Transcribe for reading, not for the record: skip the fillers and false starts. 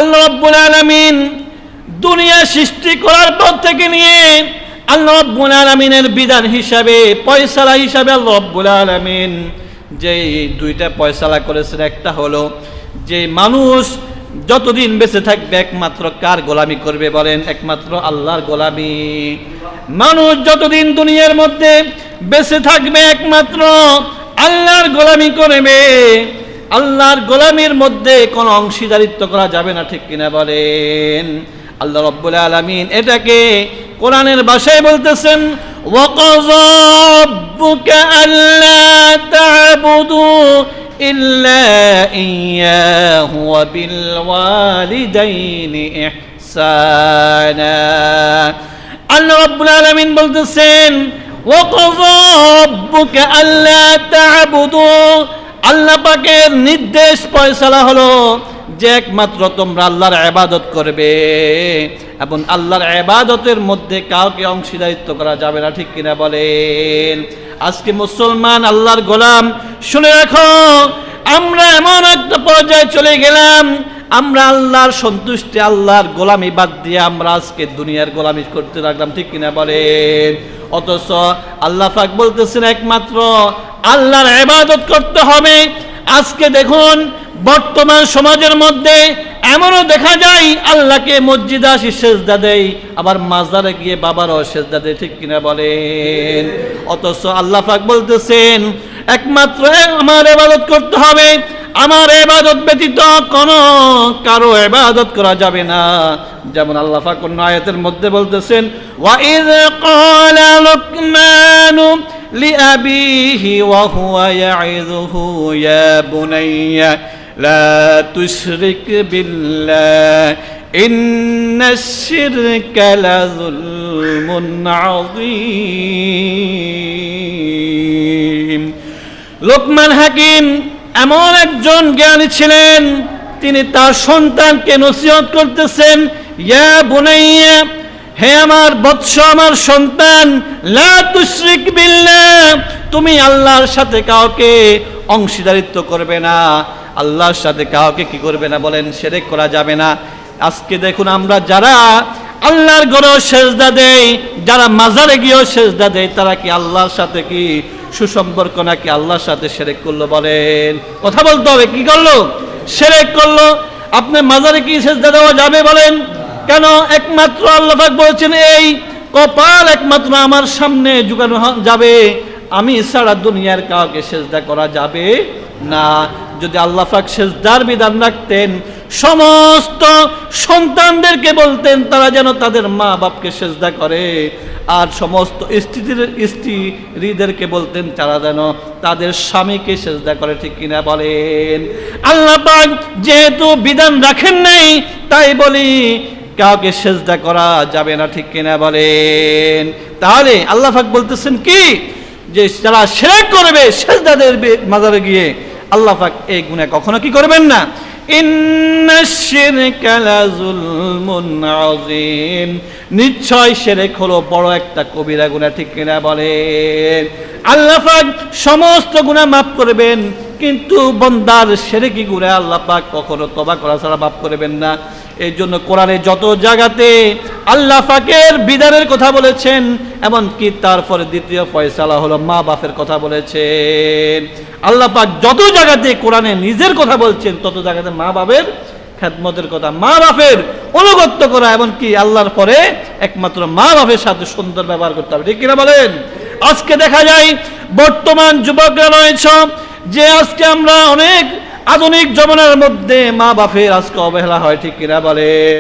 আল্লাহ রাব্বুল আলামিন দুনিয়া সৃষ্টি করার পর থেকে নিয়ে আল্লাহ রাব্বুল আলামিনের বিধান হিসাবে ফয়সালা হিসাবে আল্লাহ রাব্বুল আলামিন যে দুইটা ফয়সালা করেছেন, একটা হলো যে মানুষ যতদিন বেঁচে থাকবে একমাত্র কার গোলামি করবে বলেন? একমাত্র আল্লাহর গোলামি। মানুষ যতদিন দুনিয়ার মধ্যে বেঁচে থাকবে একমাত্র আল্লাহর গোলামি করবে। আল্লাহর গোলামির মধ্যে কোনো অংশীদারিত্ব করা যাবে না, ঠিক কিনা বলেন? আল্লাহ রাব্বুল আলামিন এটাকে কোরআনের ভাষায় বলতেছেন, ওয়াকাযা রাব্বুকা আল্লা তা'বুদু ইল্লা ইয়্যাহু ওয়া বিল ওয়ালিদাইনি ইহসানা। আল্লাহ রাব্বুল আলামিন বলতেছেন, ওয়াকাযা রাব্বুকা আল্লা তা'বুদু, আল্লাহ পাকের নির্দেশ ফয়সালা হলো যে একমাত্র তোমরা আল্লাহর ইবাদত করবে এবং আল্লাহর ইবাদতের মধ্যে কাউকে অংশীদারিত্ব করা যাবে না, ঠিক কিনা বলেন? আজকে মুসলমান আল্লাহর গোলাম, শুনে রাখো, আমরা এমন একটা পর্যায়ে চলে গেলাম, আমরা আল্লাহর সন্তুষ্টি আল্লাহর গোলামি বাদ দিয়ে আমরা আজকে দুনিয়ার গোলামি করতে লাগলাম, ঠিক কিনা বলেন? অথচ আল্লাহ পাক বলতেছেন একমাত্র আল্লাহর ইবাদত করতে হবে। আজকে দেখুন বর্তমান সমাজের মধ্যে এমনও দেখা যায় আল্লাহকে মসজিদে আসি সেজদা দেয়, আবার মাজারে গিয়ে বাবারও সেজদা দেয়, ঠিক কিনা বলেন? অথচ আল্লাহ পাক বলতেছেন একমাত্র আমার ইবাদত করতে হবে, আমার ইবাদত ব্যতীত কোনো কারো ইবাদত করা যাবে না। যেমন আল্লাহ পাক অন্য আয়াতের মধ্যে বলতেছেন, ওয়া ইয ক্বালা লুকমানু লিআবিহি ওয়া হুয়া ইয়াইযুহু ইয়া বুনাইয়া লা তুশরিক বিল্লাহ ইন্নাশ শিরকা লাযুলমুন আযীম। লোকমান হাকিম এমন একজন জ্ঞানী ছিলেন, তিনি তার সন্তানকে নসিহত করতেছেন, ইয়া বুনাইয়া, হে আমার বৎস, আমার সন্তান, লা তুশরিক বিল্লাহ, তুমি আল্লাহর সাথে কাউকে অংশীদারিত্ব করবে না, আল্লাহর সাথে কাউকে কি করবে না বলেন? শিরক করা যাবে না। আজকে দেখুন আমরা যারা আল্লাহর ঘরেও সেজদা দেই, যারা মাজারে গিয়েও সেজদা দেয়, তারা কি আল্লাহর সাথে কি সুসম্পর্ক নাকি আল্লাহর সাথে শিরক করলো বলেন? কথা বলতে হবে, কি করলো? শিরক করলো। আপনি মাজারে কি সেজদা দেওয়া যাবে বলেন? কেন? একমাত্র আল্লাহ পাক বলেছেন এই কপাল একমাত্র আমার সামনে ঝুঁকানো যাবে, আমি ছাড়া দুনিয়ার কাউকে সেজদা করা যাবে না। যদি আল্লাহ পাক সেজদার বিধান রাখতেন, সমস্ত সন্তানদেরকে বলতেন তারা যেন তাদের মা বাপকে সেজদা করে, আর সমস্ত স্ত্রীদেরকে বলতেন তারা যেন তাদের স্বামীকে সেজদা করে, ঠিক কিনা বলেন? আল্লাহ পাক যেহেতু বিধান রাখেন নাই, তাই বলি কাউকে সেজদা করা যাবে না, ঠিক কিনা বলেন? তাহলে আল্লাহ পাক বলতেছেন কি, যে যারা শিরক করবে সেজদা দেবে মাজারে গিয়ে, আল্লাহ পাক এই গুনাহ কখনো কি করবেন না। ইন্নাশ শিরকা লাযুলমুন আযীম, নিশ্চয় শিরক হলো বড় একটা কবিরা গুনাহ, ঠিক কিনা বলেন? আল্লাহ পাক সমস্ত গুনাহ মাফ করবেন, কিন্তু বান্দার শিরকি গুনাহ আল্লাহ পাক কখনো তওবা করা ছাড়া মাফ করবেন না। এই জন্য কোরআনে যত জায়গাতে আল্লাহ পাকের বিধানের কথা বলেছেন, এমনকি তারপরে দ্বিতীয় ফয়সালা হলো মা বাপের কথা বলেছেন। আল্লাহ পাক যত জায়গাতে কোরআনে নিজের কথা বলছেন, তত জায়গাতে মা বাপের খেদমতের কথা, মা বাপের অনুগত্য করা, এমনকি আল্লাহর পরে একমাত্র মা বাপের সাথে সুন্দর ব্যবহার করতে হবে, ঠিক কিনা বলেন? আজকে দেখা যায় বর্তমান যুবকরা রয়েছে যে আজকে আমরা অনেক আধুনিক জমানার মধ্যে মা বাপের আজকে অবহেলা হয়, ঠিক কিনা বলে?